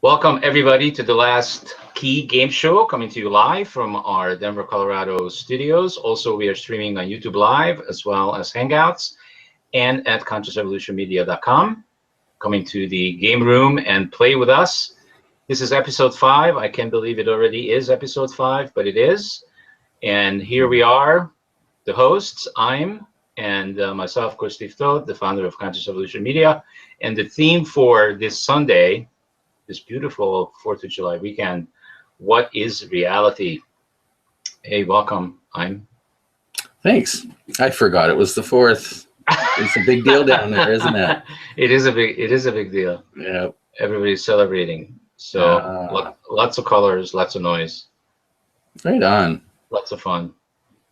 Welcome everybody to the last Key Game Show, coming to you live from our Denver, Colorado studios. Also, we are streaming on YouTube Live as well as Hangouts and at consciousrevolutionmedia.com. Coming to the game room and play with us. This is episode 5. I can't believe it already is episode 5, but it is. And here we are, the hosts, and myself, of course, Steve Toth, the founder of Conscious Revolution Media. And the theme for this Sunday, this beautiful 4th of July weekend, what is reality? Hey, welcome. Thanks. I forgot it was the 4th. It's a big deal down there, isn't it? It is a big deal. Yeah. Everybody's celebrating. So lots of colors, lots of noise. Right on. Lots of fun.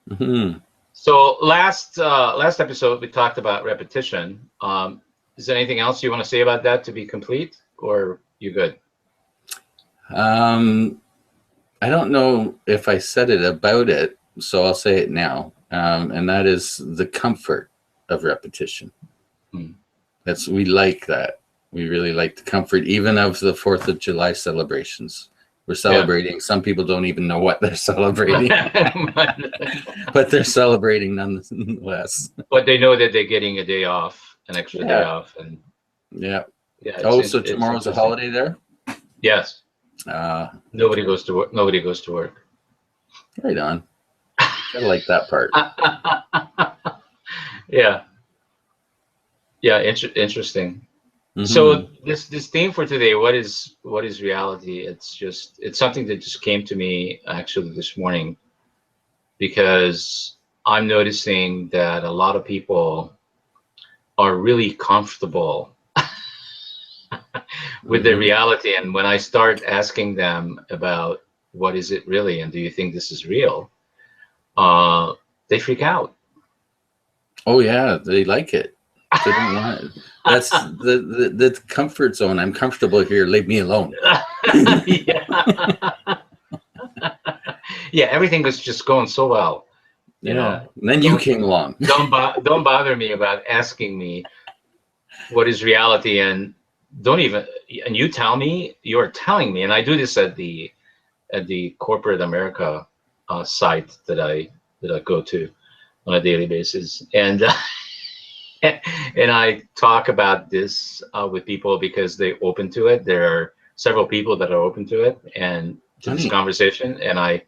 Mm-hmm. So last episode we talked about repetition. Is there anything else you want to say about that to be complete, or you good? I don't know if I said it about it, so I'll say it now. And that is the comfort of repetition. We like that. We really like the comfort, even of the 4th of July celebrations. We're celebrating. Yeah. Some people don't even know what they're celebrating, but they're celebrating nonetheless. But they know that they're getting a day off, an extra day off, and so tomorrow's a holiday there. Yes. Nobody goes to work. Nobody goes to work. Right on. I like that part. Yeah. Interesting. Mm-hmm. So this theme for today, what is reality? It's something that just came to me actually this morning, because I'm noticing that a lot of people are really comfortable with the reality, and when I start asking them about what is it really, and do you think this is real, they freak out. Oh yeah, they like it. They don't want it. That's the comfort zone. I'm comfortable here. Leave me alone. Yeah, everything was just going so well. You know. And then you came along. Don't bother me about asking me what is reality, and you tell me, you're telling me, and I do this at the corporate America site that I go to on a daily basis, and and I talk about this with people because they're open to it. There are several people that are open to it and to this conversation, and I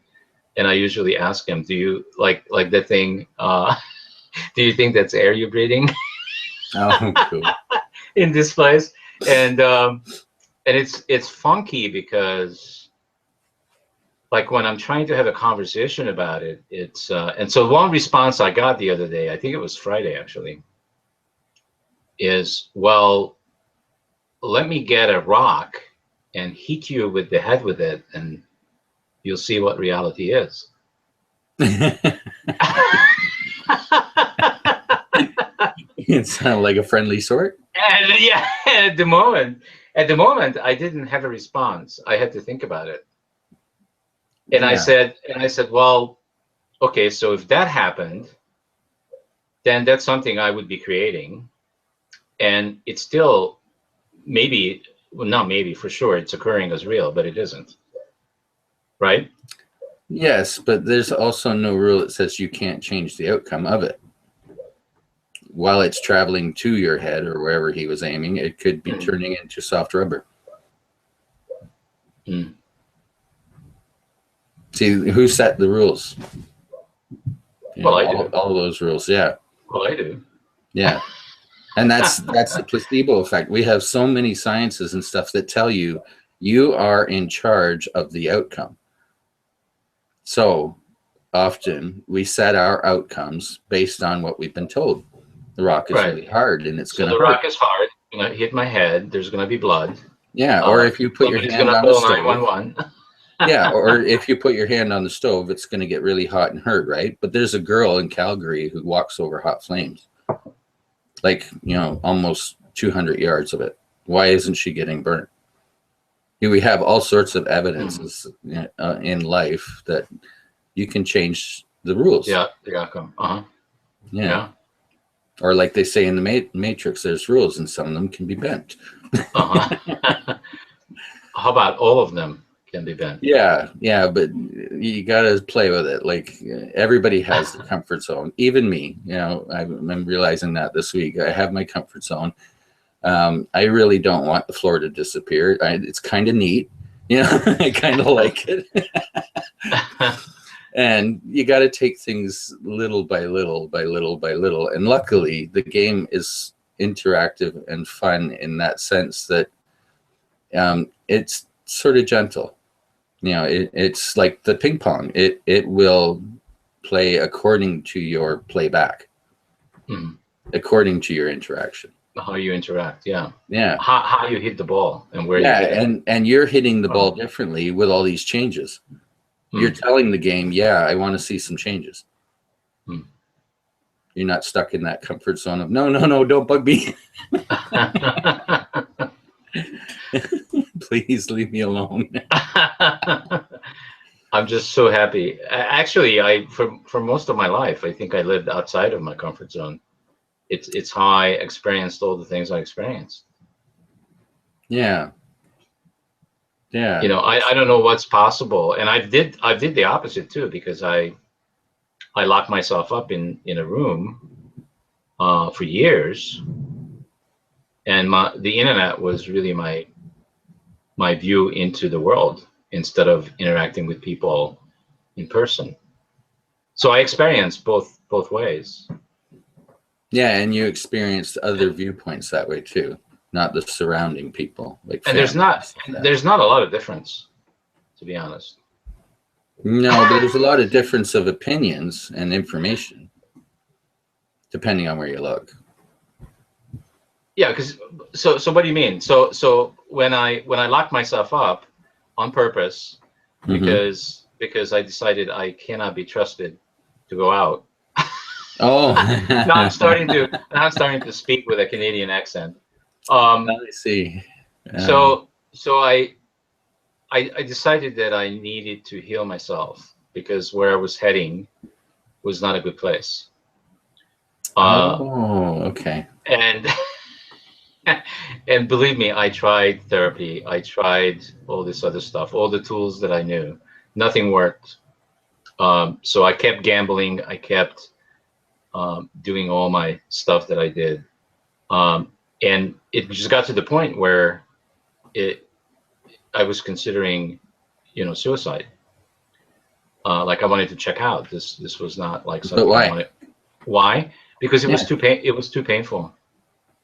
usually ask them, do you like that thing? Do you think that's air you're breathing? Oh, cool. In this place, and it's funky because, like, when I'm trying to have a conversation about it, it's and so one response I got the other day, I think it was Friday actually, is, well, let me get a rock and hit you with the head with it, and you'll see what reality is. It sounded like a friendly sort. And yeah, at the moment, I didn't have a response. I had to think about it. And I said, well, okay, so if that happened, then that's something I would be creating. And it's still maybe, well, not maybe, for sure, it's occurring as real, but it isn't. Right? Yes, but there's also no rule that says you can't change the outcome of it. While it's traveling to your head or wherever he was aiming, it could be turning into soft rubber. See, who set the rules? Well, I do. All those rules, yeah. Well, I do. Yeah. And that's the placebo effect. We have so many sciences and stuff that tell you are in charge of the outcome. So often we set our outcomes based on what we've been told. The rock is really hard, and it's going to hurt. The rock is hard. It's going to hit my head. There's going to be blood. Yeah, or if you put your hand on the stove. Yeah, or if you put your hand on the stove, it's going to get really hot and hurt, right? But there's a girl in Calgary who walks over hot flames. Like, almost 200 yards of it. Why isn't she getting burnt? We have all sorts of evidences in life that you can change the rules. Yeah, the outcome. Yeah. Or like they say in the Matrix, there's rules, and some of them can be bent. How about all of them can be bent? Yeah, but you got to play with it. Like everybody has the comfort zone, even me. You know, I'm realizing that this week. I have my comfort zone. I really don't want the floor to disappear. It's kind of neat. You know, I kind of like it. And you got to take things little by little by little by little. And luckily, the game is interactive and fun in that sense that it's sort of gentle. You know, it's like the ping pong. It will play according to your playback, according to your interaction. How you interact, yeah. How you hit the ball and where you hit it. and you're hitting the ball differently with all these changes. You're telling the game, I want to see some changes. You're not stuck in that comfort zone of no, don't bug me. Please leave me alone. I'm just so happy. Actually, for most of my life, I think I lived outside of my comfort zone. It's how I experienced all the things I experienced. Yeah. You know, I don't know what's possible, and I did the opposite too, because I locked myself up in a room for years, and the internet was really my view into the world instead of interacting with people in person. So I experienced both ways. Yeah, and you experienced other viewpoints that way too, not the surrounding people. Like, and there's not a lot of difference, to be honest. No, but there's a lot of difference of opinions and information, depending on where you look. Yeah, because so what do you mean? So when I locked myself up on purpose because I decided I cannot be trusted to go out. Oh, now I'm starting to speak with a Canadian accent. I see. So I decided that I needed to heal myself because where I was heading was not a good place. Okay. And believe me, I tried therapy. I tried all this other stuff, all the tools that I knew. Nothing worked. So I kept gambling. I kept doing all my stuff that I did. And it just got to the point where I was considering, suicide. Like I wanted to check out. This was not like something. But why? I wanted. Why? Because it was too painful.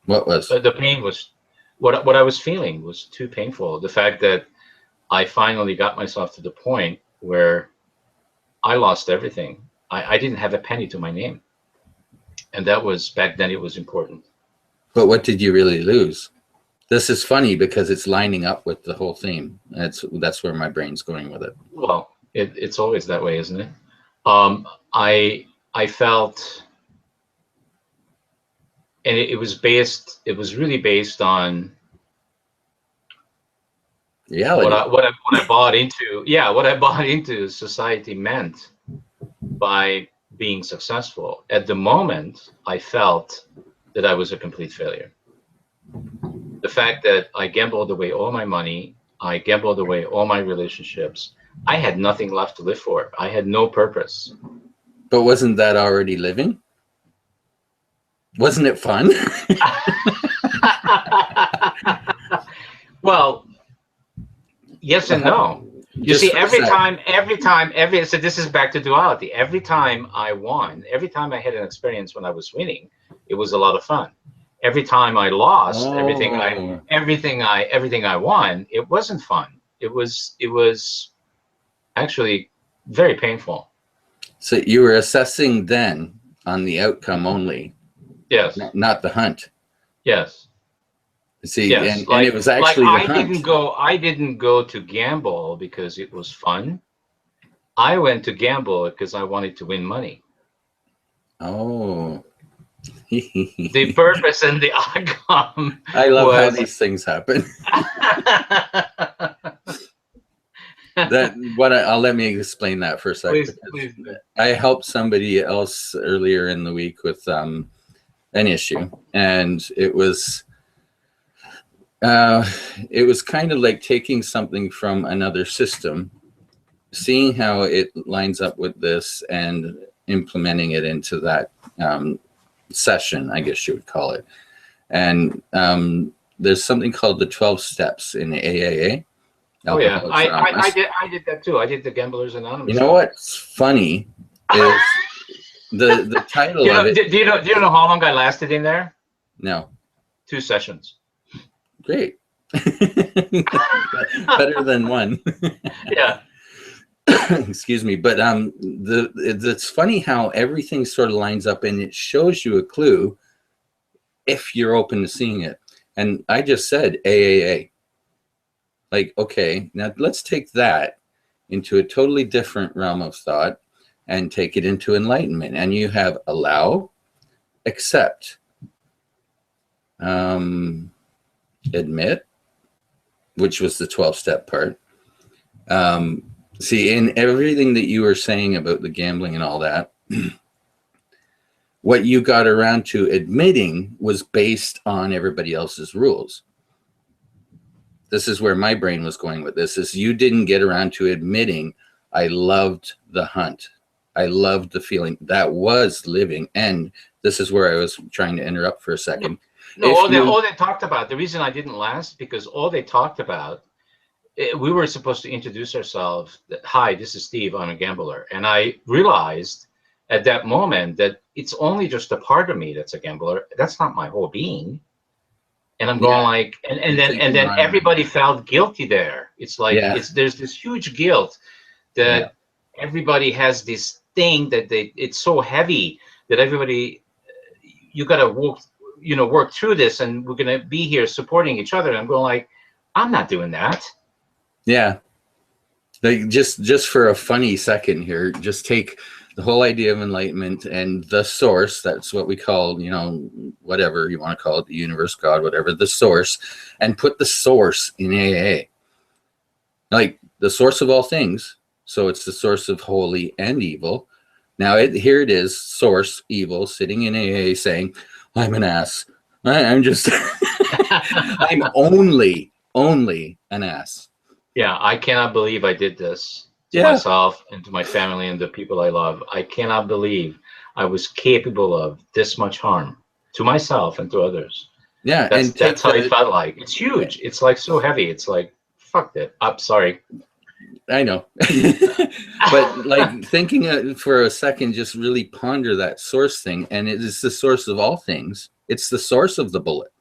What was? The pain was what I was feeling was too painful. The fact that I finally got myself to the point where I lost everything. I didn't have a penny to my name, and that was back then. It was important. But what did you really lose? This is funny because it's lining up with the whole theme. That's where my brain's going with it. Well, it's always that way, isn't it? I felt, and it was really based on reality. What I bought into. Yeah, what I bought into society meant by being successful. At the moment, I felt that I was a complete failure. The fact that I gambled away all my money, I gambled away all my relationships. I had nothing left to live for. I had no purpose. But wasn't that already living? Wasn't it fun? Well, yes and no. You see, every time, so this is back to duality. Every time I won, every time I had an experience when I was winning, it was a lot of fun. Every time I lost, everything I won, it wasn't fun. It was actually very painful. So you were assessing then on the outcome only. Yes. Not the hunt. Yes. See, yes. And it was actually the hunt. I didn't go to gamble because it was fun. I went to gamble because I wanted to win money. Oh. The purpose and the outcome. I love how these things happen. I'll let me explain that for a second. Please. I helped somebody else earlier in the week with an issue, and it was It was kind of like taking something from another system, seeing how it lines up with this, and implementing it into that session, I guess you would call it. And there's something called the 12 steps in the AAA. Oh yeah, I did that too. I did the Gamblers Anonymous. You know what's funny is the title of it. Do you know how long I lasted in there? No. 2 sessions. Great. Better than one. Yeah. Excuse me, but it's funny how everything sort of lines up, and it shows you a clue if you're open to seeing it. And I just said AAA. Like, okay, now let's take that into a totally different realm of thought and take it into enlightenment. And you have allow, accept, admit, which was the 12-step part. See, in everything that you were saying about the gambling and all that, what you got around to admitting was based on everybody else's rules. This is where my brain was going with this, is you didn't get around to admitting, I loved the hunt. I loved the feeling. That was living. And this is where I was trying to interrupt for a second. No, all they talked about, the reason I didn't last, because all they talked about, we were supposed to introduce ourselves. Hi, this is Steve. I'm a gambler. And I realized at that moment that it's only just a part of me that's a gambler. That's not my whole being. And I'm going like, and then everybody felt guilty there. It's like there's this huge guilt that everybody has this thing that it's so heavy that everybody, you got to work through this, and we're gonna be here supporting each other. And I'm going like, I'm not doing that. Yeah. Like just for a funny second here, just take the whole idea of enlightenment and the source, that's what we call, whatever you want to call it, the universe, God, whatever, the source, and put the source in AA. Like the source of all things. So it's the source of holy and evil. Now here it is, source, evil, sitting in AA saying, I'm an ass. I'm just, I'm only an ass. Yeah, I cannot believe I did this to myself and to my family and the people I love. I cannot believe I was capable of this much harm to myself and to others. Yeah, that's how it felt like. It's huge. It's like so heavy. It's like, fuck that. I'm sorry. I know. But like thinking for a second, just really ponder that source thing. And it is the source of all things. It's the source of the bullet.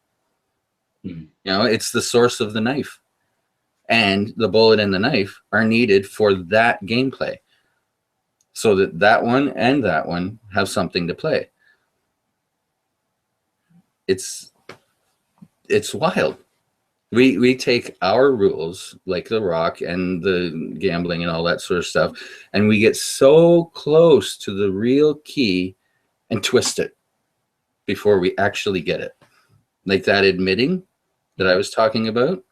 It's the source of the knife. And the bullet and the knife are needed for that gameplay, so that one and that one have something to play. It's wild. We take our rules, like the rock and the gambling and all that sort of stuff, and we get so close to the real key and twist it before we actually get it. Like that admitting that I was talking about.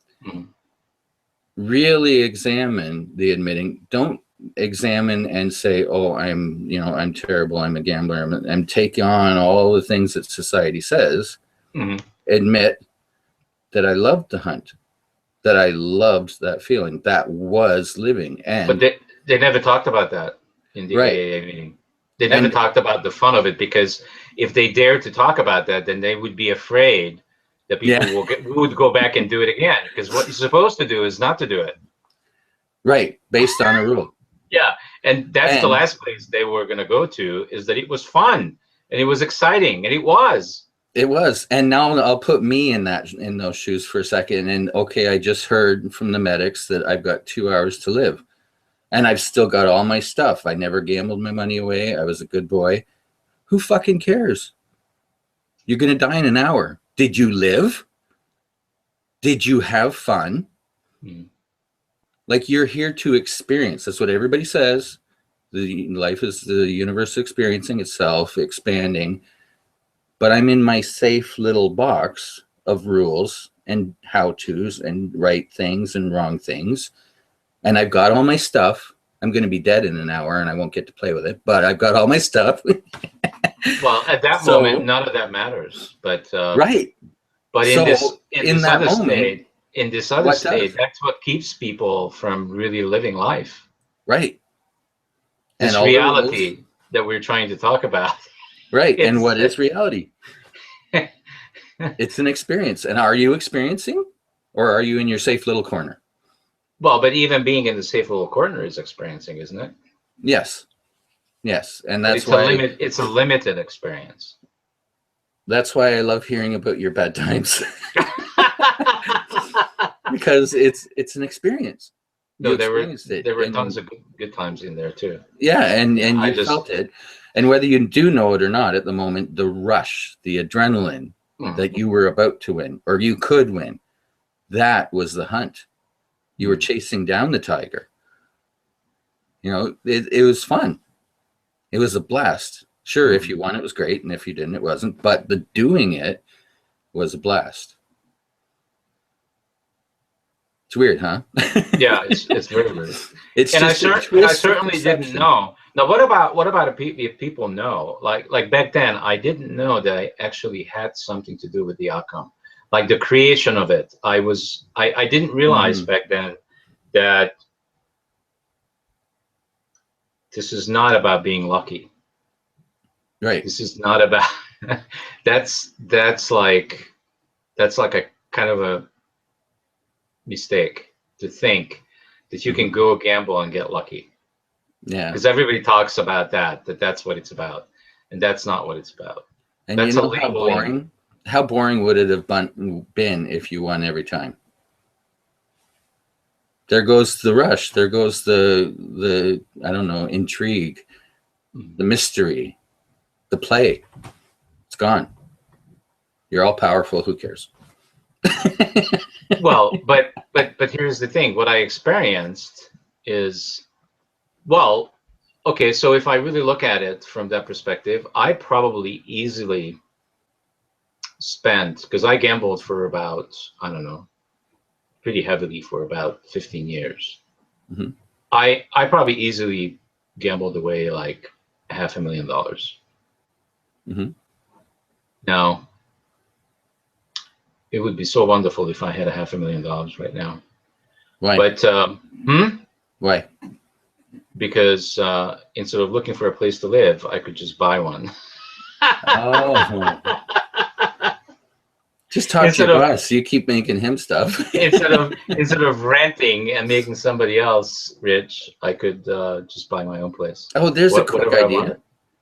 Really examine the admitting. Don't examine and say, oh, I'm terrible, I'm a gambler, and take on all the things that society says. Admit that I loved the hunt, that I loved that feeling, that was living. But they never talked about that in the AAA meeting. They never talked about the fun of it, because if they dared to talk about that, then they would be afraid that people would go back and do it again, because what you're supposed to do is not to do it. Right, based on a rule. Yeah, and that's the last place they were going to go to, is that it was fun and it was exciting, and it was. It was. And now I'll put me in those shoes for a second. And okay, I just heard from the medics that I've got 2 hours to live, and I've still got all my stuff. I never gambled my money away. I was a good boy. Who fucking cares? You're going to die in an hour. Did you live? Did you have fun? Like, you're here to experience. That's what everybody says. The life is the universe experiencing itself, expanding. But I'm in my safe little box of rules and how-tos and right things and wrong things. And I've got all my stuff. I'm going to be dead in an hour and I won't get to play with it, but I've got all my stuff. Well, at that moment, none of that matters. But right. But So in this other state, does? that's what keeps people from really living life. Right. This And all the rules. reality that we're trying to talk about. Right. And what is reality? It's an experience. And are you experiencing, or are you in your safe little corner? Well, but even being in the safe little corner is experiencing, isn't it? Yes. Yes. And But that's why it's a limited experience. That's why I love hearing about your bad times. Because it's an experience. No, there were tons of good times in there too. Yeah, and you felt it. And whether you do know it or not at the moment, the rush, the adrenaline that you were about to win, or you could win, that was the hunt. You were chasing down the tiger. You know, it was fun. It was a blast. Sure, if you won, it was great, and if you didn't, it wasn't. But the doing it was a blast. It's weird, huh? Yeah, it's very weird. It's and just I certainly didn't know. Now, what about if people know? Like back then, I didn't know that I actually had something to do with the outcome, like the creation of it. I didn't realize back then that this is not about being lucky. Right. This is not about. that's like a kind of a mistake to think that you can go gamble and get lucky. Yeah. Because everybody talks about that's what it's about, and that's not what it's about. And that's you know how boring would it have been if you won every time? There goes the rush. There goes the I don't know, intrigue, the mystery, the play. It's gone. You're all powerful. Who cares? Well, but here's the thing. What I experienced is, well, okay, so if I really look at it from that perspective, I probably easily spent, because I gambled for about, I don't know, pretty heavily for about 15 years. I probably easily gambled away like $500,000. Now, it would be so wonderful if I had $500,000 right now. Why? But why? Because instead of looking for a place to live, I could just buy one. Oh. Just talk to your boss. You keep making him stuff. instead of renting and making somebody else rich, I could just buy my own place. Oh, there's a quick idea.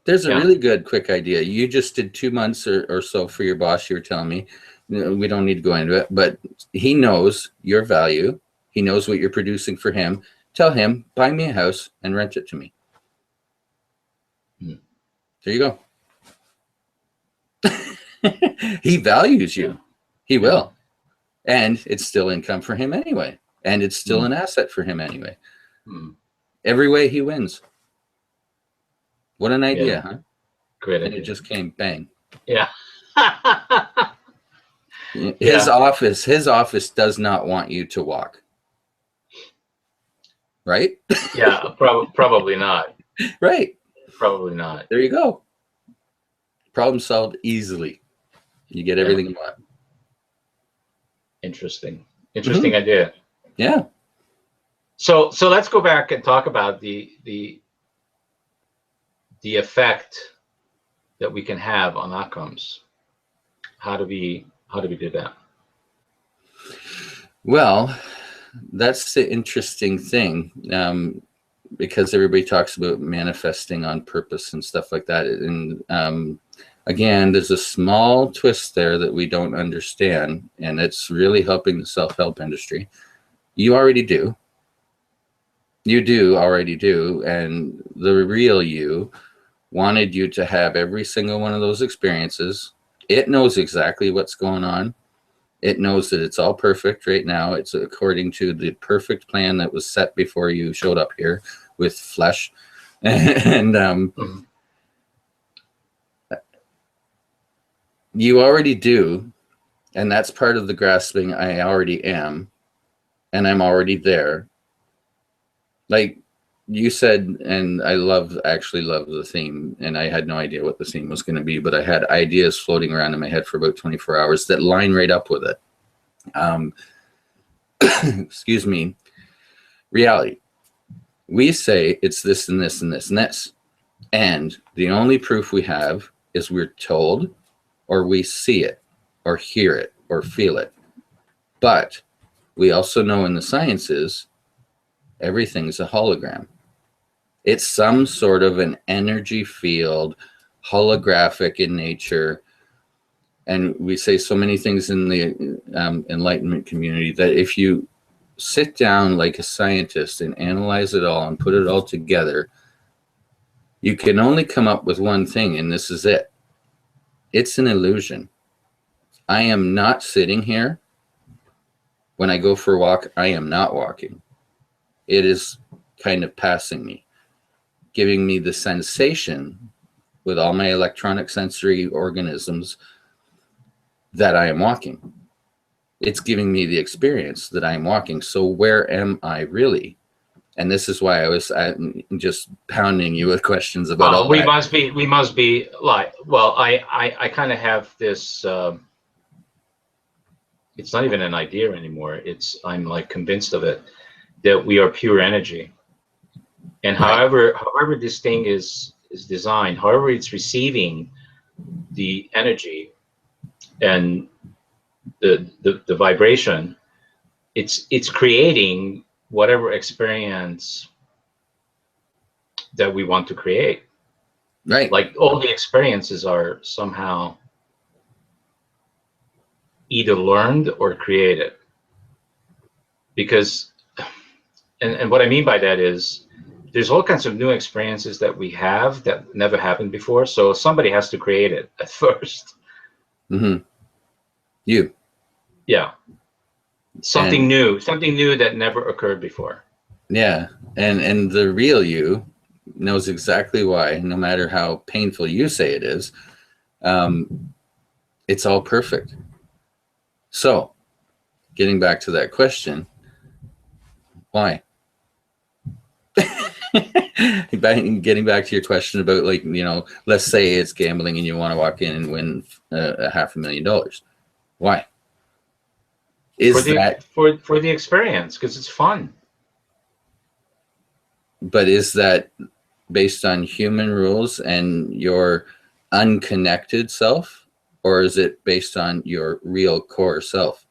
There's a really good quick idea. You just did 2 months or so for your boss. You were telling me. We don't need to go into it, but he knows your value. He knows what you're producing for him. Tell him, buy me a house and rent it to me. There you go. He values you. He will. And it's still income for him anyway. And it's still an asset for him anyway. Every way he wins. What an idea, huh? Great idea. And it just came bang. Yeah. His office does not want you to walk. Right? Yeah, probably not. Right. Probably not. There you go. Problem solved easily. You get everything you want. Interesting idea. Yeah. So let's go back and talk about the effect that we can have on outcomes. How do we do that? Well, that's the interesting thing, because everybody talks about manifesting on purpose and stuff like that. And again, there's a small twist there that we don't understand, and it's really helping the self-help industry. You already do. You already do. And the real you wanted you to have every single one of those experiences. It knows exactly what's going on. It knows that it's all perfect right now. It's according to the perfect plan that was set before you showed up here with flesh. And you already do. And that's part of the grasping. I already am. And I'm already there. Like, you said, and I actually love the theme, and I had no idea what the theme was going to be, but I had ideas floating around in my head for about 24 hours that line right up with it. Excuse me. Reality. We say it's this and this and this and this. And the only proof we have is we're told, or we see it, or hear it, or feel it. But we also know in the sciences, everything's a hologram. It's some sort of an energy field, holographic in nature. And we say so many things in the enlightenment community that if you sit down like a scientist and analyze it all and put it all together, you can only come up with one thing, and this is it. It's an illusion. I am not sitting here. When I go for a walk, I am not walking. It is kind of passing me, giving me the sensation with all my electronic sensory organisms that I am walking. It's giving me the experience that I am walking. So where am I really? And this is why I was just pounding you with questions about all we that. We must be like, well, I kind of have this, it's not even an idea anymore. I'm like convinced of it, that we are pure energy. And however this thing is designed, however it's receiving the energy and the vibration, it's creating whatever experience that we want to create. Right. Like all the experiences are somehow either learned or created. Because, and what I mean by that is, there's all kinds of new experiences that we have that never happened before. So somebody has to create it at first. Mm-hmm. You. Yeah. Something new that never occurred before. Yeah. And the real you knows exactly why, no matter how painful you say it is, it's all perfect. So getting back to that question, why? Getting back to your question about, like, let's say it's gambling and you want to walk in and win $500,000. Why? For the experience, because it's fun. But is that based on human rules and your unconnected self, or is it based on your real core self?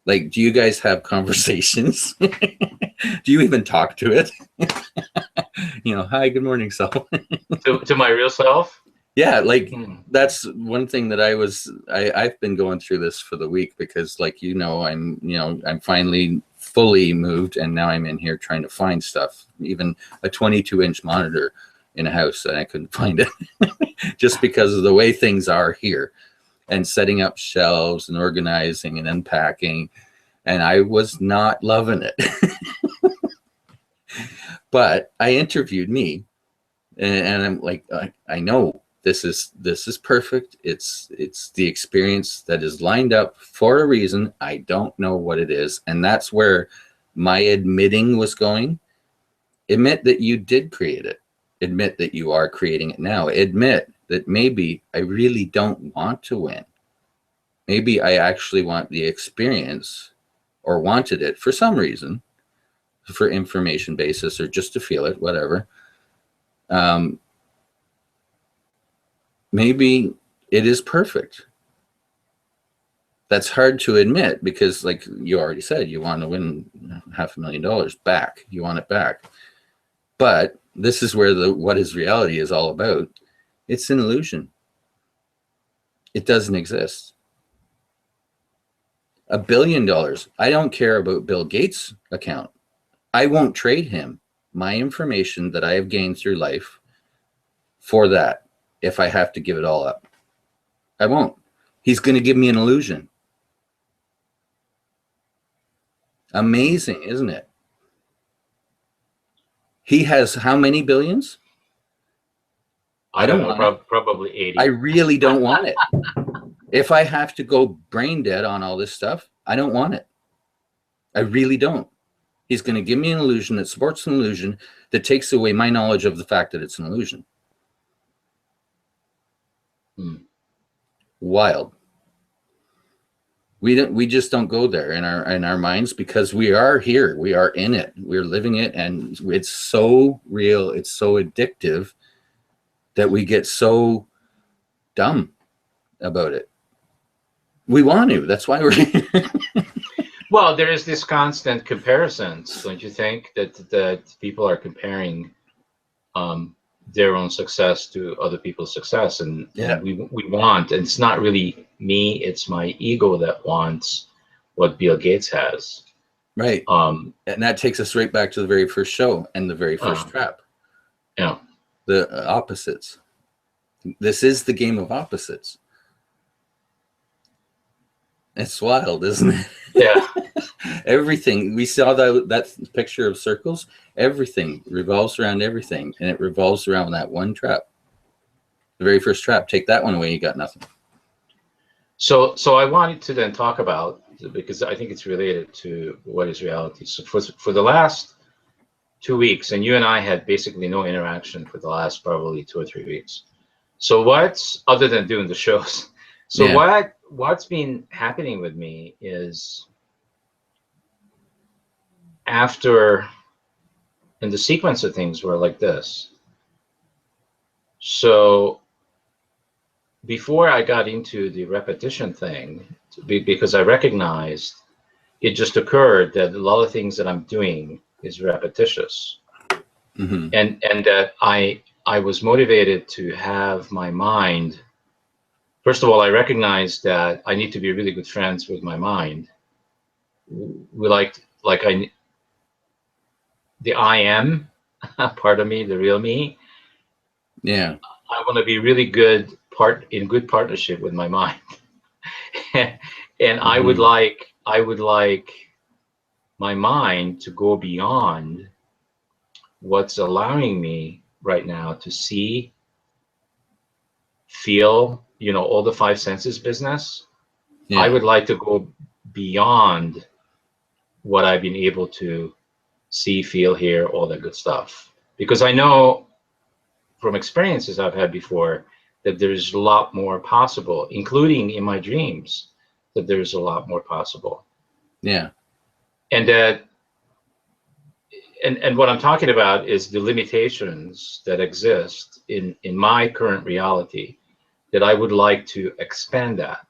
Like, do you guys have conversations? Do you even talk to it? Hi, good morning, self. to my real self? Yeah, like that's one thing that I've been going through this for the week, because I'm finally fully moved, and now I'm in here trying to find stuff, even a 22-inch monitor in a house, and I couldn't find it just because of the way things are here, and setting up shelves and organizing and unpacking, and I was not loving it. But I interviewed me, and I'm like, I know this is perfect. It's the experience that is lined up for a reason. I don't know what it is, and that's where my admitting was going. Admit that you did create it. Admit that you are creating it now. Admit that maybe I really don't want to win. Maybe I actually want the experience, or wanted it for some reason, for information basis, or just to feel it, whatever. Maybe it is perfect. That's hard to admit, because, like you already said, you want to win $500,000 back. You want it back. But this is where what is reality is all about. It's an illusion. It doesn't exist. $1 billion. I don't care about Bill Gates' account. I won't trade him my information that I have gained through life for that if I have to give it all up. I won't. He's going to give me an illusion. Amazing, isn't it? He has how many billions? I don't know, probably 80. I really don't want it. If I have to go brain dead on all this stuff, I don't want it. I really don't. He's going to give me an illusion that supports an illusion that takes away my knowledge of the fact that it's an illusion. Wild. We just don't go there in our minds, because we are here. We are in it. We're living it, and it's so real. It's so addictive that we get so dumb about it. We want to. That's why we're here. Well, there is this constant comparisons, don't you think, that people are comparing their own success to other people's success, and we want, and it's not really me, it's my ego that wants what Bill Gates has. Right. And that takes us right back to the very first show and the very first trap. Yeah. The opposites. This is the game of opposites. It's wild, isn't it? Yeah. Everything. We saw that picture of circles. Everything revolves around everything, and it revolves around that one trap. The very first trap. Take that one away, you got nothing. So I wanted to then talk about, because I think it's related to what is reality. So for the last 2 weeks, and you and I had basically no interaction for the last probably 2 or 3 weeks. So what's, other than doing the shows, so what's been happening with me is, after, and the sequence of things were like this. So before I got into the repetition thing, because I recognized it just occurred that a lot of things that I'm doing is repetitious. And that I was motivated to have my mind. First of all, I recognized that I need to be really good friends with my mind. The I am part of me, the real me. Yeah. I want to be really good in good partnership with my mind. And I would like my mind to go beyond what's allowing me right now to see, feel, all the 5 senses business. I would like to go beyond what I've been able to see, feel, hear, all that good stuff. Because I know from experiences I've had before that there's a lot more possible, including in my dreams, that there's a lot more possible. Yeah. And that, and what I'm talking about is the limitations that exist in my current reality, that I would like to expand that.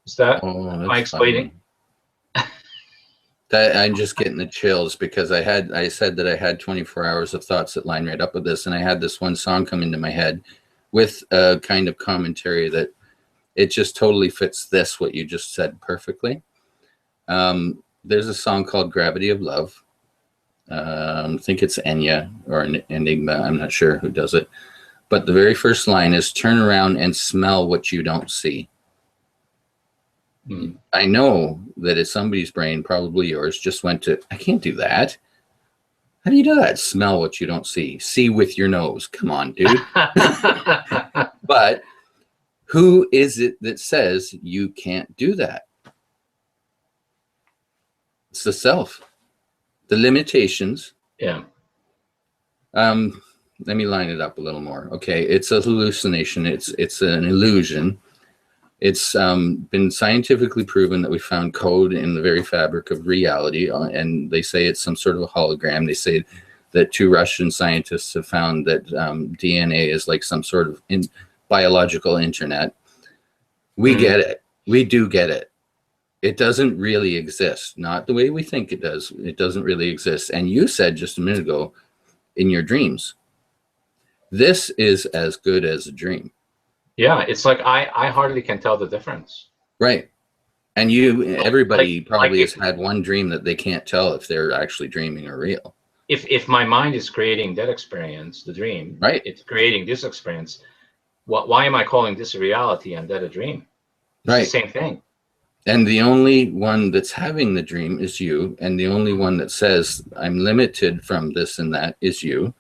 Is that, am I explaining? I'm just getting the chills, because I said that I had 24 hours of thoughts that line right up with this, and I had this one song come into my head with a kind of commentary that it just totally fits what you just said perfectly. There's a song called Gravity of Love. I think it's Enya or Enigma. I'm not sure who does it. But the very first line is, turn around and smell what you don't see. I know that it's somebody's brain, probably yours, just went to, I can't do that. How do you do that? Smell what you don't see. See with your nose. Come on, dude. But who is it that says you can't do that? It's the self. The limitations. Yeah. Let me line it up a little more. Okay, it's a hallucination. It's an illusion. It's been scientifically proven that we found code in the very fabric of reality, and they say it's some sort of a hologram. They say that 2 Russian scientists have found that DNA is like some sort of biological internet. We get it. We do get it. It doesn't really exist. Not the way we think it does. It doesn't really exist. And you said just a minute ago, in your dreams, this is as good as a dream. Yeah, it's like I hardly can tell the difference. Right. And everybody probably has had one dream that they can't tell if they're actually dreaming or real. If my mind is creating that experience, the dream, right? It's creating this experience. Why am I calling this a reality and that a dream? It's right. the same thing. And the only one that's having the dream is you. And the only one that says, I'm limited from this and that is you.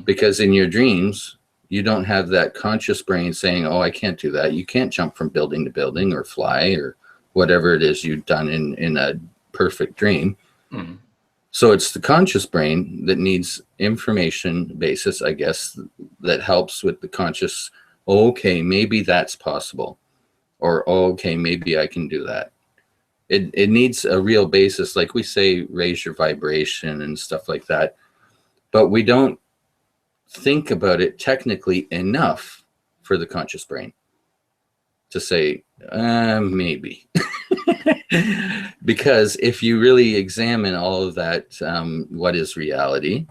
Because in your dreams, you don't have that conscious brain saying, oh, I can't do that. You can't jump from building to building or fly or whatever it is you've done in a perfect dream. So it's the conscious brain that needs information basis, I guess, that helps with the conscious. Okay, maybe that's possible, or okay, maybe I can do that. It needs a real basis, like we say, raise your vibration and stuff like that. But we don't think about it technically enough for the conscious brain to say, maybe. Because if you really examine all of that, what is reality?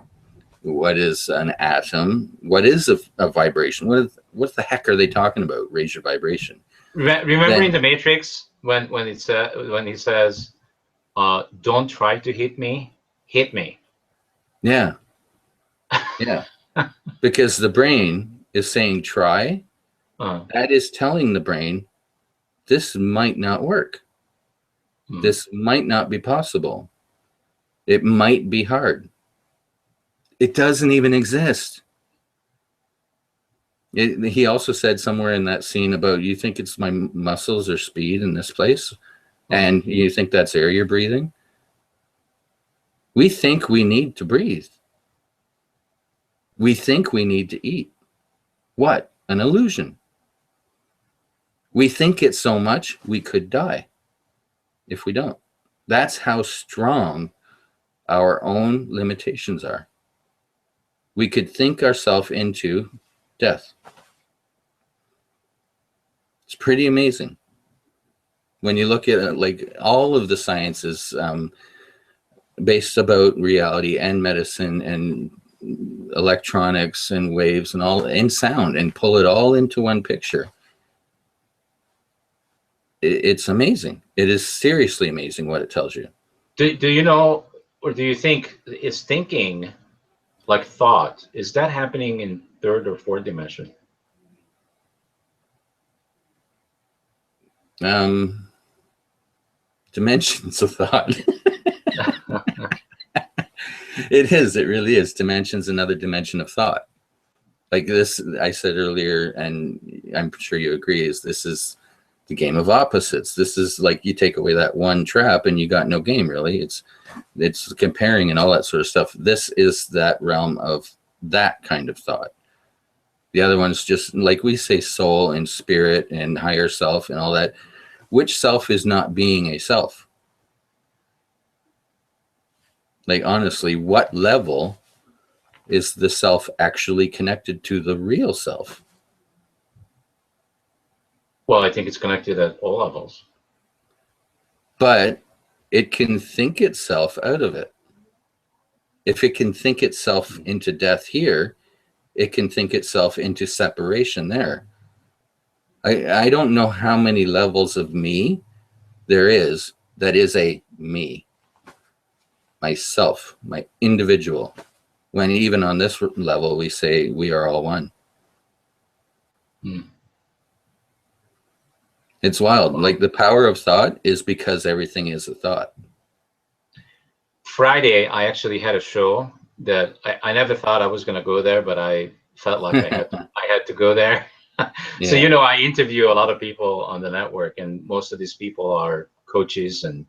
What is an atom? What is a vibration? What the heck are they talking about? Raise your vibration. Remember in the Matrix when he says, "Don't try to hit me, hit me." Yeah, yeah. Because the brain is saying try. That is telling the brain this might not work. This might not be possible. It might be hard. It doesn't even exist. He also said somewhere in that scene about, you think it's my muscles or speed in this place, and you think that's air you're breathing? We think we need to breathe. We think we need to eat. What? An illusion. We think it so much we could die if we don't. That's how strong our own limitations are. We could think ourselves into death. It's pretty amazing. When you look at it, like all of the sciences based about reality and medicine and electronics and waves and all, and sound, and pull it all into one picture. It's amazing. It is seriously amazing what it tells you. Do you know, or do you think is thinking like thought, is that happening in third or fourth dimension? Dimensions of thought. It is. It really is. Dimensions, another dimension of thought. Like this, I said earlier, and I'm sure you agree, is this is the game of opposites. This is like you take away that one trap and you got no game, really. It's comparing and all that sort of stuff. This is that realm of that kind of thought. The other one's just like we say, soul and spirit and higher self and all that. Which self is not being a self? Like, honestly, what level is the self actually connected to the real self? Well, I think it's connected at all levels. But it can think itself out of it. If it can think itself into death here, it can think itself into separation there. I don't know how many levels of me there is that is a me, myself, my individual, when even on this level we say we are all one. It's wild. Like the power of thought is because everything is a thought. Friday, I actually had a show that I never thought I was going to go there, but I felt like I had to go there. Yeah. So, you know, I interview a lot of people on the network, and most of these people are coaches and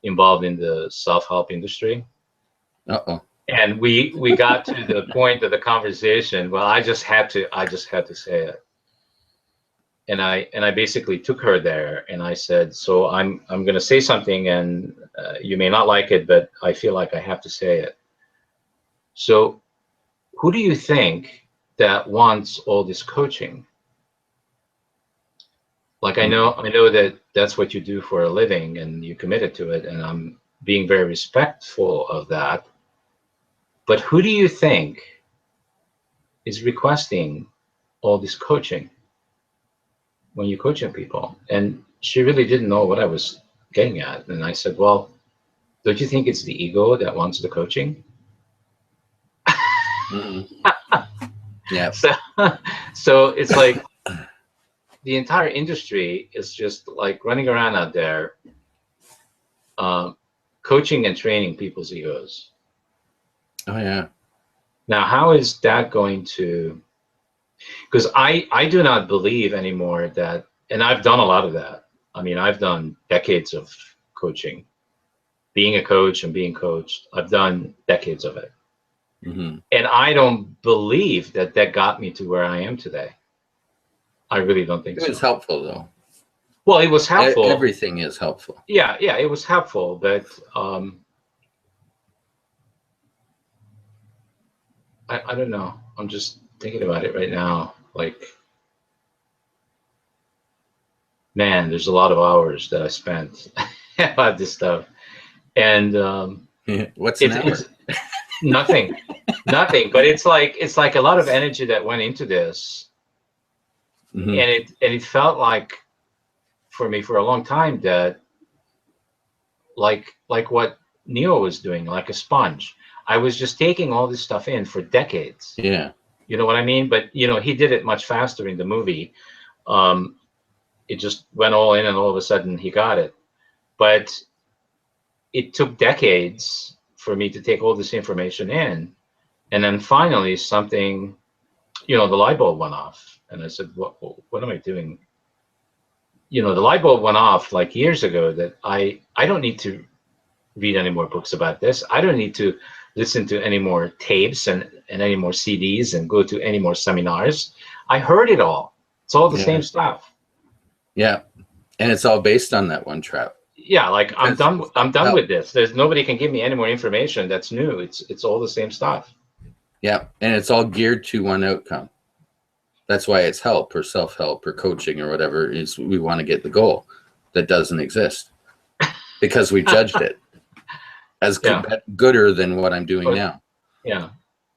involved in the self-help industry. And we got to the point of the conversation. Well, I just had to say it. And I basically took her there, and I said, so I'm going to say something, and you may not like it, but I feel like I have to say it. So who do you think that wants all this coaching? Like, I know that that's what you do for a living and you committed to it, and I'm being very respectful of that. But who do you think is requesting all this coaching when you're coaching people? And she really didn't know what I was getting at. And I said, well, don't you think it's the ego that wants the coaching? Yeah. So it's like the entire industry is just like running around out there, coaching and training people's egos. Oh, yeah. Now, how is that going to, because I do not believe anymore that, and I've done a lot of that. I mean, I've done decades of coaching. being a coach and being coached. I've done decades of it. Mm-hmm. And I don't believe that that got me to where I am today. I really don't think so. It was helpful, though. Well, it was helpful. Everything is helpful. Yeah, it was helpful, but I don't know. I'm just thinking about it right now. Like, man, there's a lot of hours that I spent about this stuff. And what's an hour? It's nothing, nothing. But it's like a lot of energy that went into this, Mm-hmm. and it felt like for me for a long time that like what Neo was doing, like a sponge. I was just taking all this stuff in for decades. Yeah. You know what I mean? But he did it much faster in the movie. It just went all in, and all of a sudden he got it. But it took decades for me to take all this information in, and then finally something, the light bulb went off, and I said, "What am I doing?" The light bulb went off like years ago. That I don't need to read any more books about this. I don't need to listen to any more tapes and any more CDs and go to any more seminars. I heard it all. It's all the same stuff. Yeah, and it's all based on that one trap. Yeah, like I'm done with this. There's nobody can give me any more information that's new. It's all the same stuff. Yeah, and it's all geared to one outcome. That's why it's help or self-help or coaching or whatever is we want to get the goal that doesn't exist because we judged it as gooder than what I'm doing now. Yeah,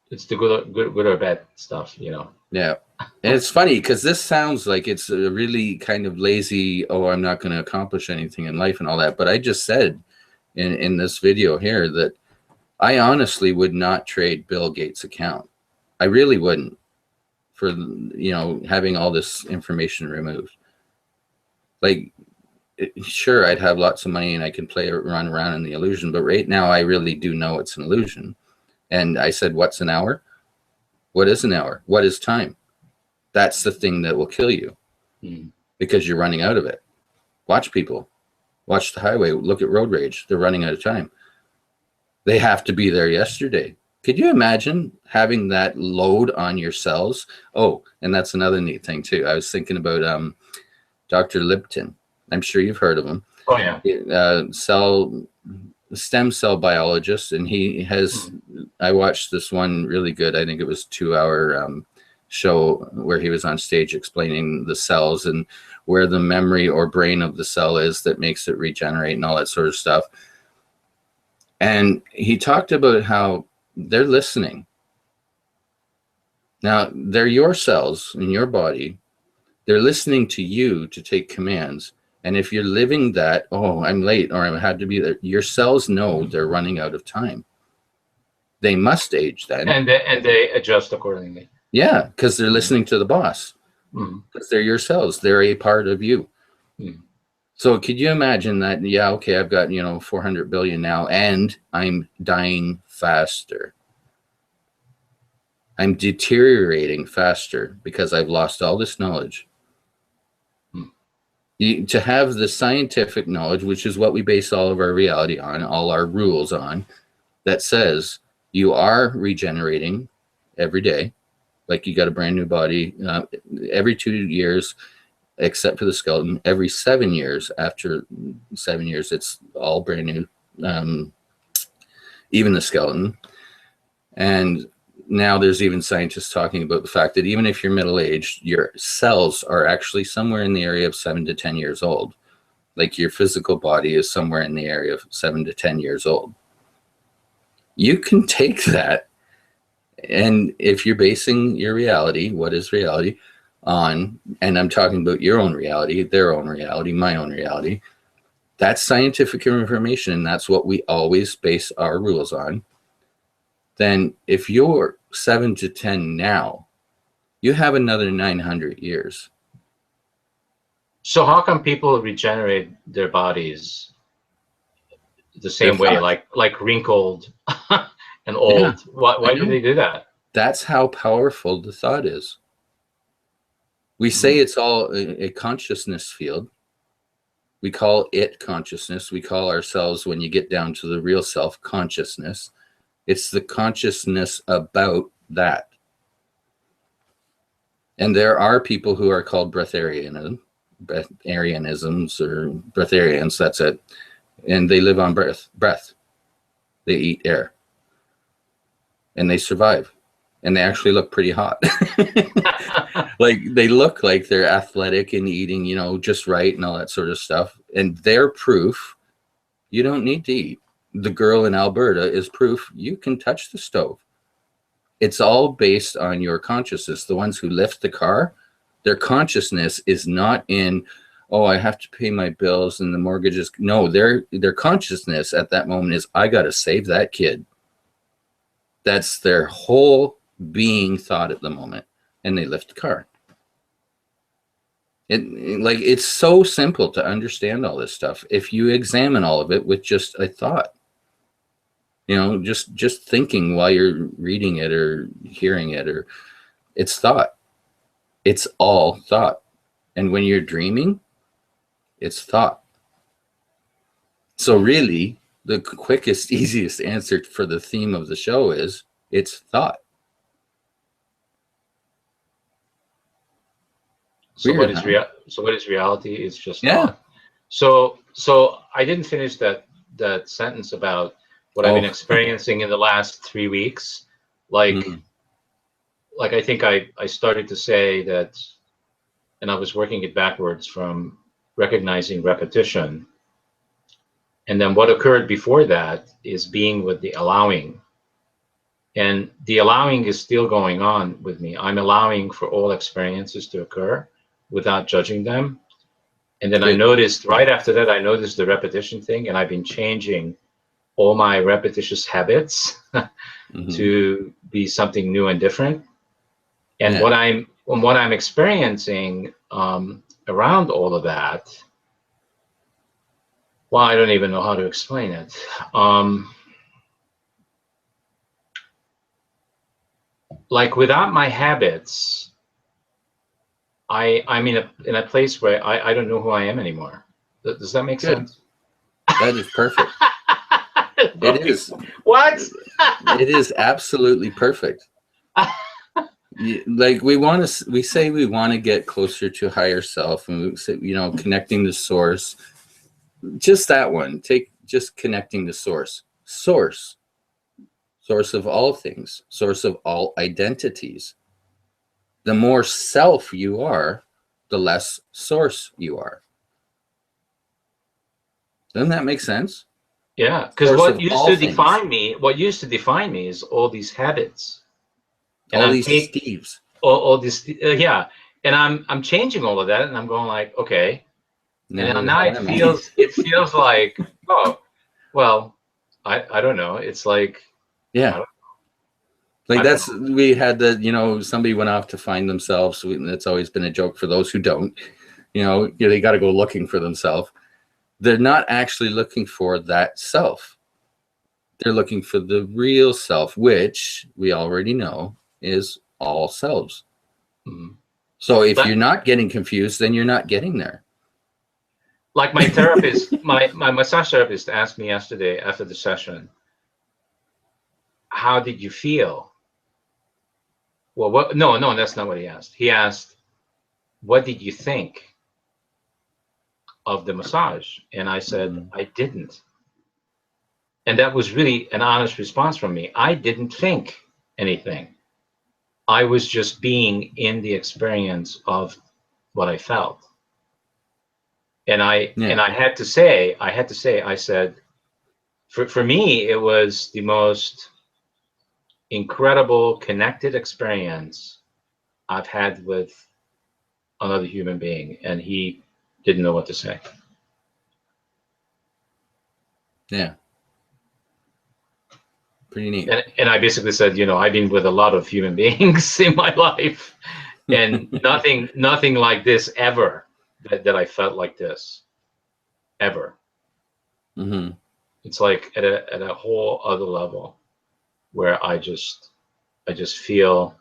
it's the good or bad stuff, Yeah, and it's funny because this sounds like it's a really kind of lazy, I'm not going to accomplish anything in life and all that. But I just said in this video here that I honestly would not trade Bill Gates' account. I really wouldn't for, having all this information removed. Like, sure, I'd have lots of money and I can run around in the illusion. But right now, I really do know it's an illusion. And I said, what's an hour? What is an hour? What is time? That's the thing that will kill you because you're running out of it. Watch people. Watch the highway. Look at road rage. They're running out of time. They have to be there yesterday. Could you imagine having that load on your cells? Oh, and that's another neat thing too. I was thinking about Dr. Lipton. I'm sure you've heard of him. Oh yeah. Stem cell biologist, and he has. I watched this one really good. I think it was 2-hour show where he was on stage explaining the cells and where the memory or brain of the cell is that makes it regenerate and all that sort of stuff. And he talked about how they're listening. Now, they're your cells in your body. They're listening to you to take commands. And if you're living that, I'm late or I had to be there, your cells know they're running out of time. They must age then. And they adjust accordingly. Yeah, because they're listening to the boss. Because they're your cells. They're a part of you. So could you imagine that? Yeah, okay, I've got 400 billion now, and I'm dying faster. I'm deteriorating faster because I've lost all this knowledge. To have the scientific knowledge, which is what we base all of our reality on, all our rules on, that says you are regenerating every day, like you got a brand new body every 2 years. Except for the skeleton, every 7 years. After 7 years, it's all brand new, even the skeleton. And now there's even scientists talking about the fact that even if you're middle-aged, your cells are actually somewhere in the area of 7 to 10 years old. Like your physical body is somewhere in the area of 7 to 10 years old. You can take that, and if you're basing your reality, what is reality, on, and I'm talking about your own reality, their own reality, my own reality, that's scientific information, and that's what we always base our rules on. Then if you're 7 to 10 now, you have another 900 years. So how come people regenerate their bodies the same way, like wrinkled and old? Yeah, why do they do that? That's how powerful the thought is. We say it's all a consciousness field, We call it consciousness. We call ourselves, when you get down to the real self, consciousness. It's the consciousness about that. And there are people who are called breatharianisms or breatharians, that's it. And they live on breath. They eat air. And they survive. And they actually look pretty hot. Like, they look like they're athletic and eating, you know, just right and all that sort of stuff. And they're proof you don't need to eat. The girl in Alberta is proof you can touch the stove. It's all based on your consciousness. The ones who lift the car, their consciousness is not in, oh, I have to pay my bills and the mortgage is, no, their consciousness at that moment is, I got to save that kid. That's their whole being thought at the moment. And they lift the car. It's so simple to understand all this stuff if you examine all of it with just a thought. You know, just thinking while you're reading it or hearing it, or it's thought. It's all thought. And when you're dreaming, it's thought. So really, the quickest, easiest answer for the theme of the show is it's thought. So weird, what is reality? It's just thought. So I didn't finish that sentence about what I've been experiencing in the last 3 weeks. Like I think I started to say that, and I was working it backwards from recognizing repetition. And then what occurred before that is being with the allowing. And the allowing is still going on with me. I'm allowing for all experiences to occur without judging them. And then I noticed right after that, I noticed the repetition thing, and I've been changing all my repetitious habits to be something new and different. And what I'm experiencing around all of that, well, I don't even know how to explain it. Like, without my habits, I'm in a place where I don't know who I am anymore. Does that make sense? That is perfect. It is. What? It is absolutely perfect. Like, we say we want to get closer to higher self, and we say, you know, connecting to source. Just that one. Just connecting to source. Source of all things. Source of all identities. The more self you are, the less source you are. Doesn't that make sense? Yeah, because what used to define me is all these habits. And all these Steves. All this, yeah. And I'm changing all of that, and I'm going like, okay. And now it feels like, oh, well, I don't know. It's like, yeah. Like, we had the, you know, somebody went off to find themselves. It's always been a joke for those who don't, you know, they got to go looking for themselves. They're not actually looking for that self. They're looking for the real self, which we already know is all selves. So if you're not getting confused, then you're not getting there. Like my therapist, my massage therapist asked me yesterday after the session, how did you feel? Well, no, that's not what he asked. He asked, what did you think of the massage? And I said, I didn't. And that was really an honest response from me. I didn't think anything. I was just being in the experience of what I felt. And I had to say, I said, for me, it was the most incredible connected experience I've had with another human being. And he didn't know what to say. Yeah. Pretty neat. And I basically said, you know, I've been with a lot of human beings in my life, and nothing like this ever that I felt like this ever. It's like at a whole other level where I just feel,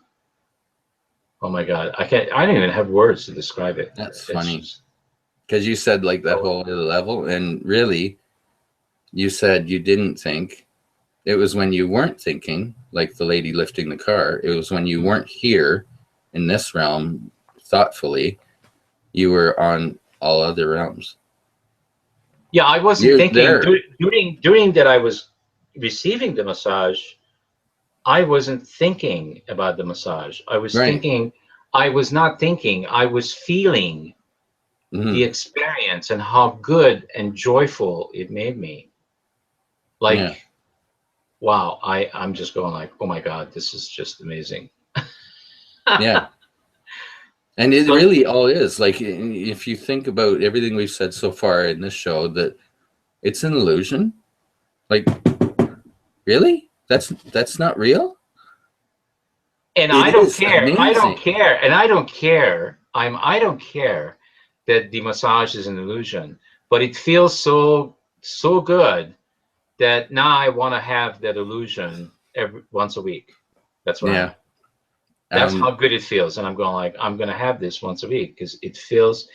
oh my God, I don't even have words to describe it. That's funny. because you said like that whole other level, and really, you said you didn't think. It was when you weren't thinking, like the lady lifting the car. It was when you weren't here in this realm thoughtfully. You were on all other realms. Yeah, I wasn't thinking during that I was receiving the massage. I wasn't thinking about the massage. I was thinking. I was not thinking. I was feeling the experience and how good and joyful it made me. Like, wow, I'm just going like, oh my God, this is just amazing. Yeah. And it really all is. Like, if you think about everything we've said so far in this show, that it's an illusion. Like, really? That's not real? And I don't care. I don't care. And I don't care. I don't care that the massage is an illusion, but it feels so good that now I want to have that illusion once a week. That's what I mean. That's how good it feels. And I'm going like, I'm going to have this once a week because it feels,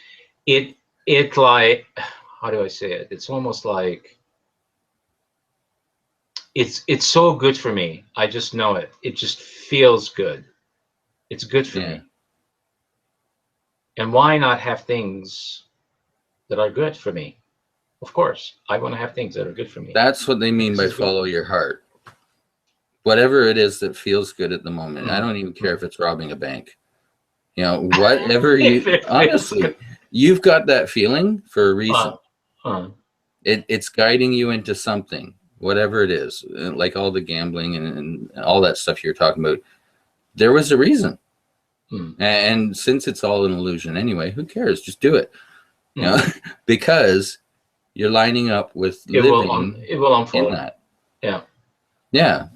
it like, how do I say it? It's almost like, it's so good for me. I just know it. It just feels good. It's good for me. And why not have things that are good for me? Of course, I want to have things that are good for me. That's what they mean by follow your heart. Whatever it is that feels good at the moment. I don't even care if it's robbing a bank. You know, whatever you honestly, you've got that feeling for a reason. It's guiding you into something, whatever it is, like all the gambling and all that stuff you're talking about. There was a reason. And since it's all an illusion anyway, who cares? Just do it. You know, because you're lining up with living it will unfold. In that. Yeah. Yeah.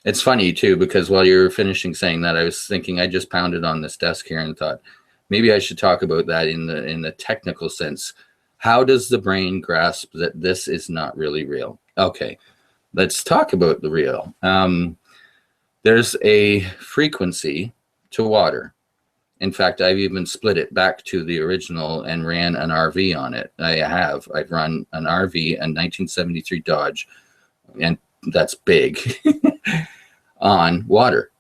It's funny too, because while you were finishing saying that, I was thinking, I just pounded on this desk here and thought maybe I should talk about that in the technical sense. How does the brain grasp that this is not really real? Okay, let's talk about the real. There's a frequency to water. In fact, I've even split it back to the original and ran an RV on it. I've run an RV, a 1973 Dodge, and that's big, on water,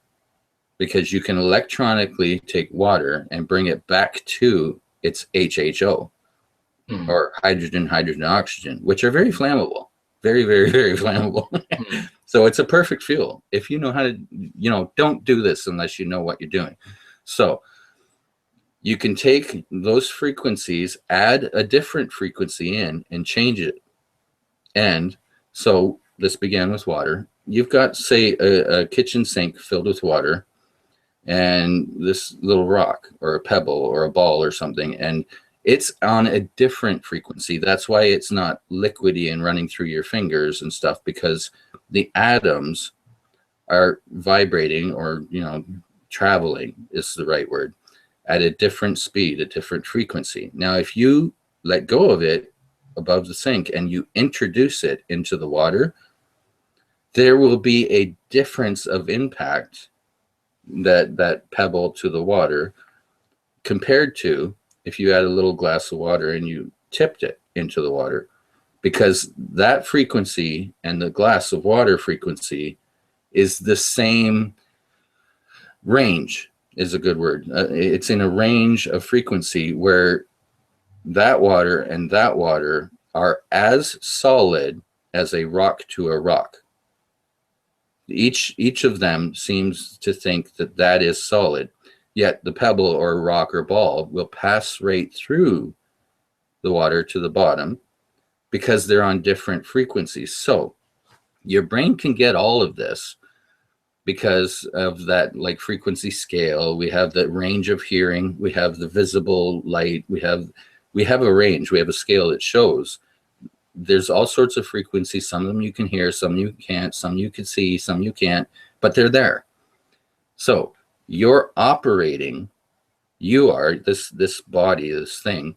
because you can electronically take water and bring it back to its HHO, or hydrogen, oxygen, which are very flammable, very, very, very flammable. So it's a perfect fuel. If you know how to, don't do this unless you know what you're doing. So you can take those frequencies, add a different frequency in, and change it. And so this began with water. You've got, say, a kitchen sink filled with water and this little rock or a pebble or a ball or something, and it's on a different frequency. That's why it's not liquidy and running through your fingers and stuff, because the atoms are vibrating, or traveling is the right word, at a different speed, a different frequency. Now, if you let go of it above the sink and you introduce it into the water, there will be a difference of impact, that pebble to the water, compared to if you had a little glass of water and you tipped it into the water, because that frequency and the glass of water frequency is the same range, is a good word. It's in a range of frequency where that water and that water are as solid as a rock to a rock. Each of them seems to think that is solid, yet the pebble or rock or ball will pass right through the water to the bottom, because they're on different frequencies. So your brain can get all of this because of that, like, frequency scale. We have the range of hearing, we have the visible light, we have a range, we have a scale that shows there's all sorts of frequencies. Some of them you can hear, some you can't, some you can see, some you can't, but they're there. So you're operating, this body, this thing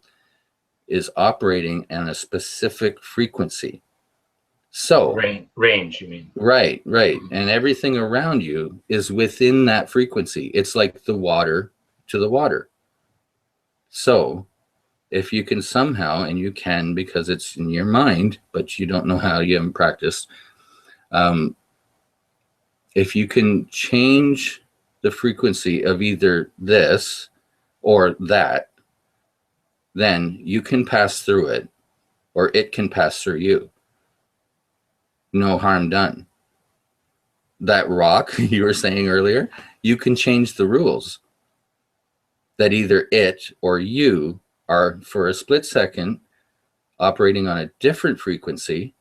is operating on a specific frequency. So range, you mean? Right. And everything around you is within that frequency. It's like the water to the water. So if you can somehow, and you can because it's in your mind, but you don't know how, you haven't practiced, if you can change the frequency of either this or that, then you can pass through it, or it can pass through you. No harm done. That rock you were saying earlier, you can change the rules that either it or you are, for a split second, operating on a different frequency,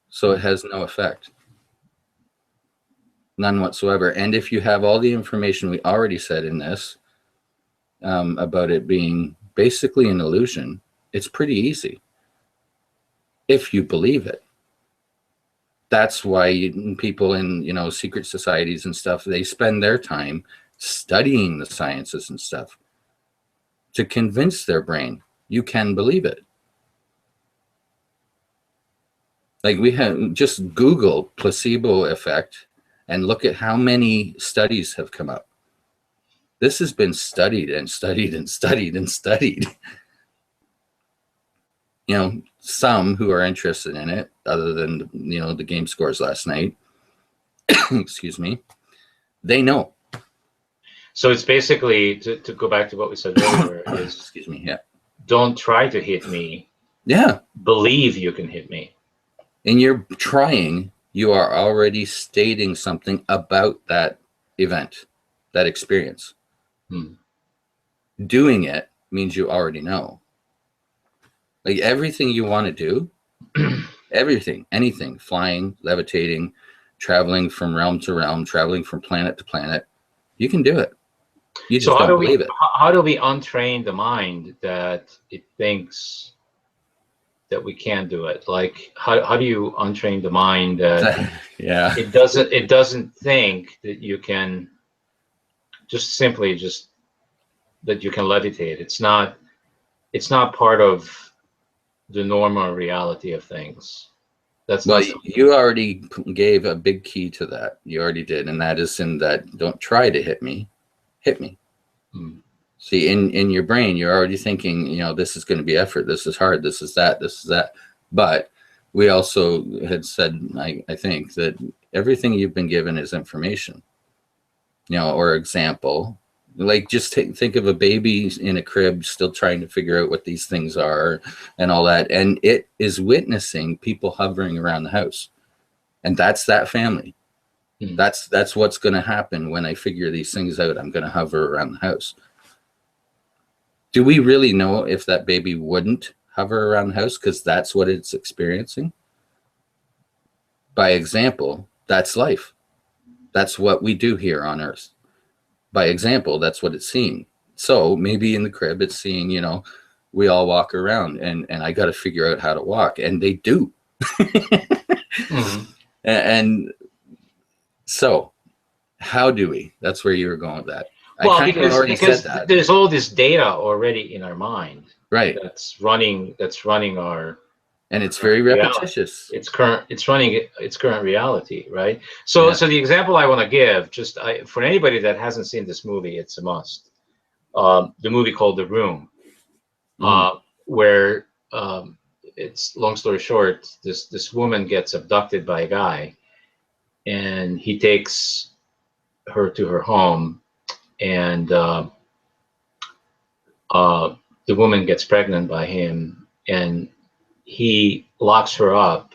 so it has no effect. None whatsoever. And if you have all the information we already said in this, about it being basically an illusion, it's pretty easy if you believe it. That's why people in, you know, secret societies and stuff, they spend their time studying the sciences and stuff to convince their brain you can believe it. Like, we have just Google placebo effect and look at how many studies have come up. This has been studied and studied and studied and studied. You know, some who are interested in it, other than, you know, the game scores last night, excuse me, they know. So it's basically, to go back to what we said earlier, is, excuse me, yeah, don't try to hit me. Yeah. Believe you can hit me. And you're trying, you are already stating something about that event, that experience. Doing it means you already know. Like, everything you want to do, everything, anything, flying, levitating, traveling from realm to realm, traveling from planet to planet, you can do it. You just don't believe it. How do we untrain the mind that it thinks that we can't do it? Like, how do you untrain the mind that yeah, it doesn't think that you can just simply that you can levitate? It's not part of the normal reality of things. That's well, not you already gave a big key to that. You already did, and that is in that, don't try to hit me, hit me. See, in your brain, you're already thinking, you know, this is going to be effort, this is hard, this is that, this is that. But we also had said, I think, that everything you've been given is information, you know, or example. Like, just think of a baby in a crib still trying to figure out what these things are and all that. And it is witnessing people hovering around the house. And that's that family. That's what's going to happen when I figure these things out. I'm going to hover around the house. Do we really know if that baby wouldn't hover around the house because that's what it's experiencing? By example, that's life. That's what we do here on Earth. By example, that's what it's seeing. So maybe in the crib, it's seeing, you know, we all walk around and I got to figure out how to walk. And they do. And so how do we? That's where you were going with that. Well, because there's all this data already in our mind. Right. That's running our, and it's very repetitious. It's running its current reality, right? So so the example I want to give, for anybody that hasn't seen this movie, it's a must. The movie called The Room, where it's, long story short, this woman gets abducted by a guy, and he takes her to her home, and the woman gets pregnant by him, and he locks her up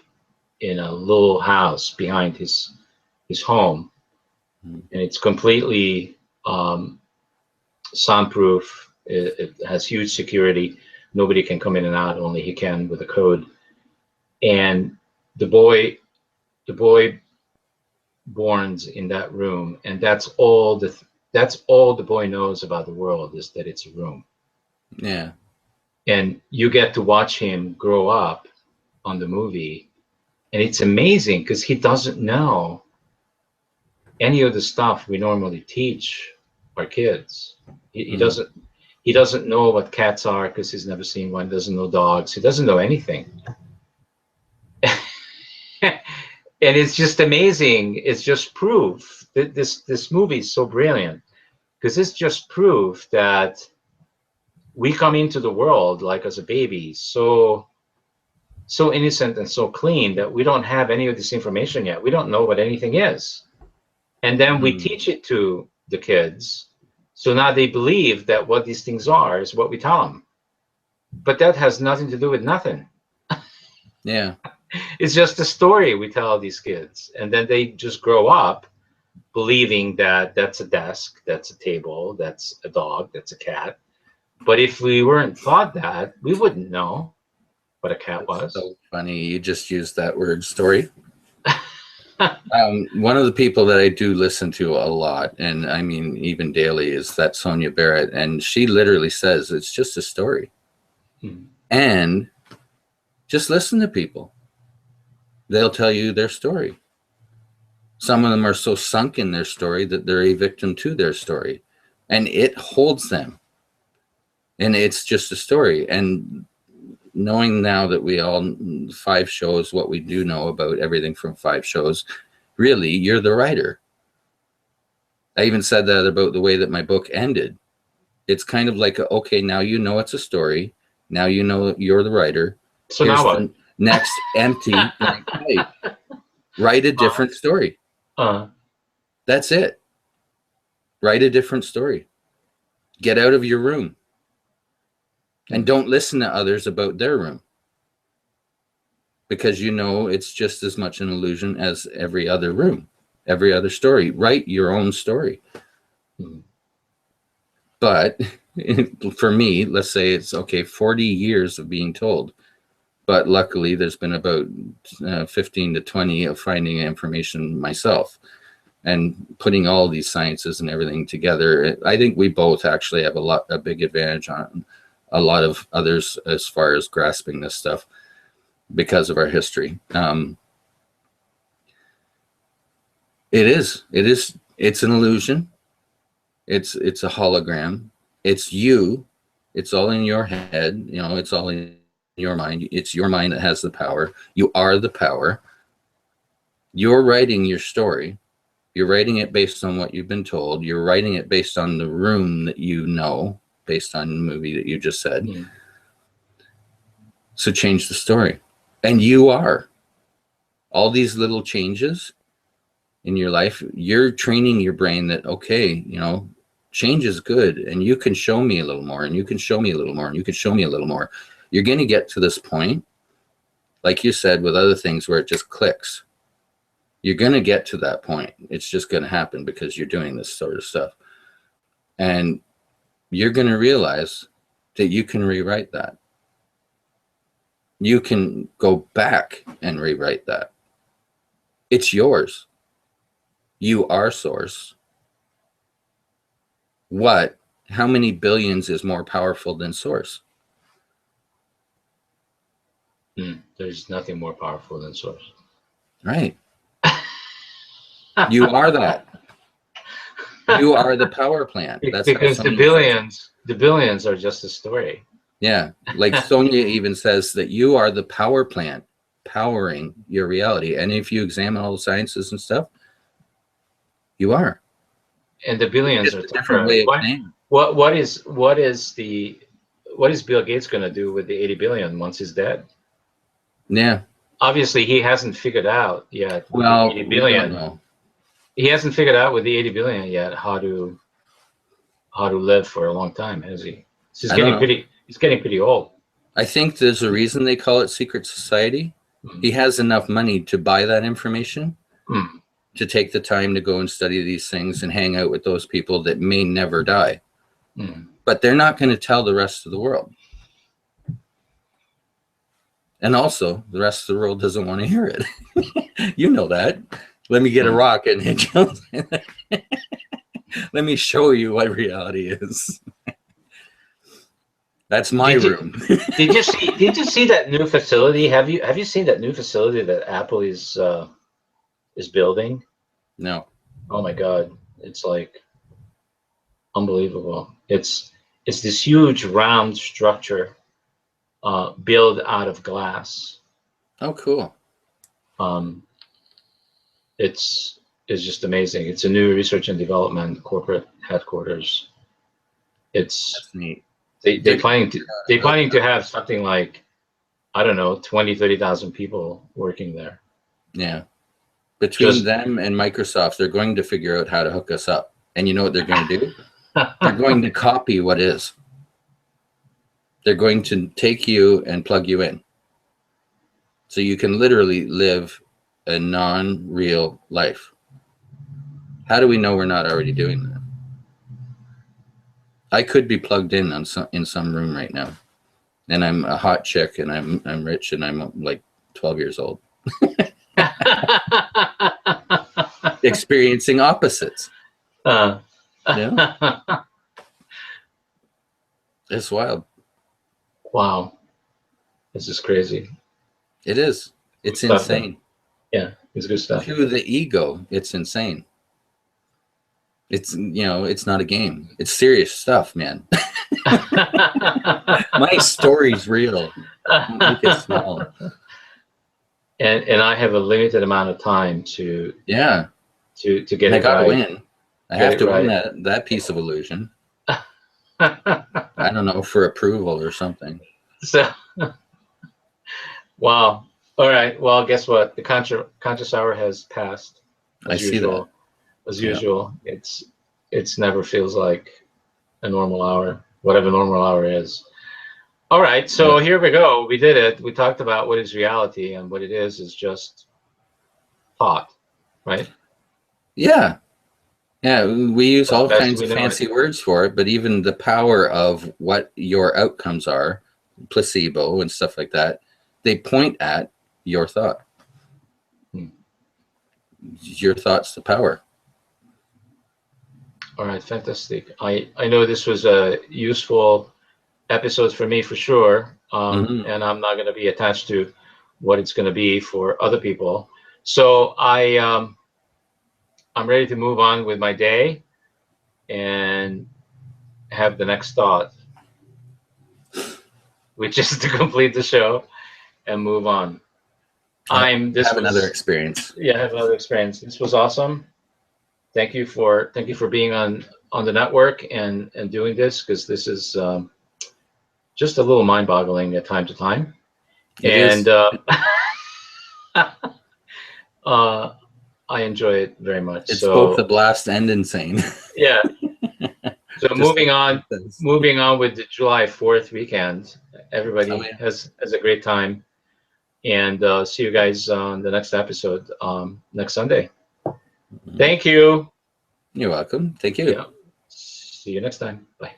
in a little house behind his home, and it's completely soundproof. It has huge security. Nobody can come in and out. Only he can with a code. And the boy borns in that room, and that's all the boy knows about the world, is that it's a room. Yeah. And you get to watch him grow up on the movie, and it's amazing because he doesn't know any of the stuff we normally teach our kids. He doesn't know what cats are because he's never seen one. Doesn't know dogs. He doesn't know anything. And it's just amazing. It's just proof that this movie is so brilliant, because it's just proof that we come into the world like as a baby, so innocent and so clean that we don't have any of this information yet. We don't know what anything is. And then we teach it to the kids. So now they believe that what these things are is what we tell them. But that has nothing to do with nothing. Yeah. It's just a story we tell these kids. And then they just grow up believing that that's a desk, that's a table, that's a dog, that's a cat. But if we weren't taught that, we wouldn't know what a cat was. So funny. You just used that word, story. One of the people that I do listen to a lot, and I mean even daily, is that Sonia Barrett, and she literally says it's just a story. And just listen to people. They'll tell you their story. Some of them are so sunk in their story that they're a victim to their story, and it holds them. And it's just a story. And knowing now that we all 5 shows, what we do know about everything from 5 shows, really, you're the writer. I even said that about the way that my book ended. It's kind of like, okay, now you know it's a story. Now you know you're the writer. So now what? Next empty blank page. Write a different story. That's it. Write a different story. Get out of your room. And don't listen to others about their room. Because you know it's just as much an illusion as every other room, every other story. Write your own story. But for me, let's say it's okay, 40 years of being told. But luckily, there's been about 15 to 20 of finding information myself and putting all these sciences and everything together. I think we both actually have a big advantage on a lot of others as far as grasping this stuff because of our history. It's an illusion. It's a hologram. It's you. It's all in your head. You know, it's all in your mind. It's your mind that has the power. You are the power. You're writing your story. You're writing it based on what you've been told. You're writing it based on the room that you know, based on the movie that you just said. So change the story. And you are. All these little changes in your life, you're training your brain that, okay, you know, change is good. And you can show me a little more, and you can show me a little more, and you can show me a little more. You're going to get to this point, like you said, with other things where it just clicks. You're going to get to that point. It's just going to happen because you're doing this sort of stuff. And you're going to realize that you can rewrite that. You can go back and rewrite that. It's yours. You are source. How many billions is more powerful than source? There's nothing more powerful than source. Right. You are that. You are the power plant. That's because the billions are just a story. Yeah. Like Sonia even says that you are the power plant powering your reality. And if you examine all the sciences and stuff, you are. And the billions are a different way of saying. What is Bill Gates going to do with the 80 billion once he's dead? Yeah. Obviously, he hasn't figured out yet. Well, 80 billion. He hasn't figured out with the 80 billion yet how to live for a long time, has he? He's getting pretty old. I think there's a reason they call it secret society. He has enough money to buy that information, to take the time to go and study these things and hang out with those people that may never die. But they're not going to tell the rest of the world. And also, the rest of the world doesn't want to hear it. You know that. Let me get a rock and hit you. Let me show you what reality is. That's my room. Did you see that new facility? Have you seen that new facility that Apple is building? No. Oh my God, it's like unbelievable. It's this huge round structure built out of glass. Oh, cool. It's just amazing. It's a new research and development corporate headquarters. That's neat. They're planning to have something like, I don't know, 20,000-30,000 people working there. Yeah. Between them and Microsoft, they're going to figure out how to hook us up. And you know what they're going to do? They're going to copy what is. They're going to take you and plug you in. So you can literally live a non-real life. How do we know we're not already doing that? I could be plugged in on some room right now. And I'm a hot chick and I'm rich and I'm like 12 years old. Experiencing opposites. Yeah. It's wild. Wow. This is crazy. It is. It's insane. Yeah, it's good stuff. To the ego, it's insane. It's, you know, it's not a game. It's serious stuff, man. My story's real. Don't make it small. And I have a limited amount of time to get it right. I gotta win. I have to win that piece of illusion. I don't know, for approval or something. So, wow. All right. Well, guess what? The conscious hour has passed. I see that. As usual, it's never feels like a normal hour, whatever normal hour is. All right. So here we go. We did it. We talked about what is reality, and what it is just thought, right? Yeah. Yeah, we use all kinds of fancy words for it, but even the power of what your outcomes are, placebo and stuff like that, they point at your thought. Your thought's the power. All right, fantastic. I know this was a useful episode for me for sure, and I'm not going to be attached to what it's going to be for other people. So I'm ready to move on with my day and have the next thought, which is to complete the show and move on. Have another experience. Yeah, have another experience. This was awesome. Thank you for being on the network and doing this, because this is just a little mind-boggling at time to time. I enjoy it very much. It's both a blast and insane. Yeah. So moving on with the July 4th weekend. Everybody has a great time, and see you guys on the next episode next Sunday. Thank you. You're welcome. Thank you. Yeah. See you next time. Bye.